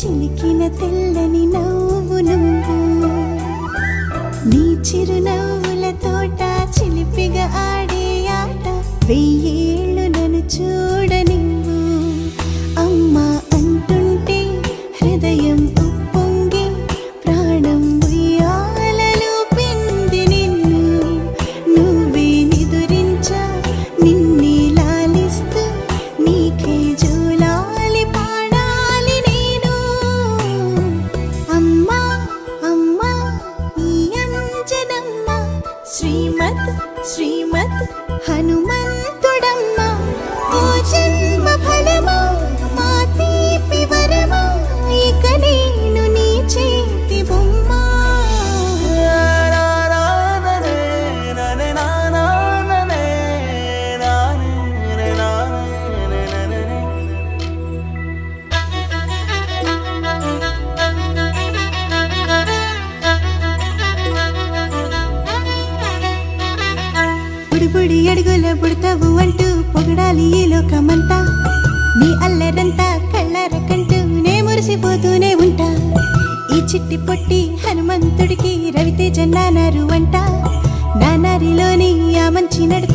చిలికిన తెల్లని నవ్వు నువ్వు నీ చిరునవ్వుల తోట చిలిపిగా ఆడే ఆట వెయ్యేళ్ళు నన్ను చూడనివ్వు అమ్మా అంటుంటే హృదయం ఉప్పొంగి ప్రాణం ఉయ్యాలలో పిండి నిన్ను నువ్వే నిదురించా నిన్నే లాలిస్తూ నీకే జోలాలి పాడాలి నేను అమ్మా అమ్మా ఈ అంజనమ్మ శ్రీమత్ శ్రీమత్ హనుమంతుడమ్మ ఓ జన్మ ఫలమా మా తీపి వరమా ఇక నేను నీ చేతి బొమ్మ బుడి అడుగుల బుడతావు అంటూ పొగడాలి ఈ లోకమంతా నీ అల్లరంతా కళ్ళరకంటూ నే మురిసిపోతూనే ఉంటా ఈ చిట్టి పొట్టి హనుమంతుడికి రవితేజ నానారు అంట నానారిలోని ఆ మంచి నడత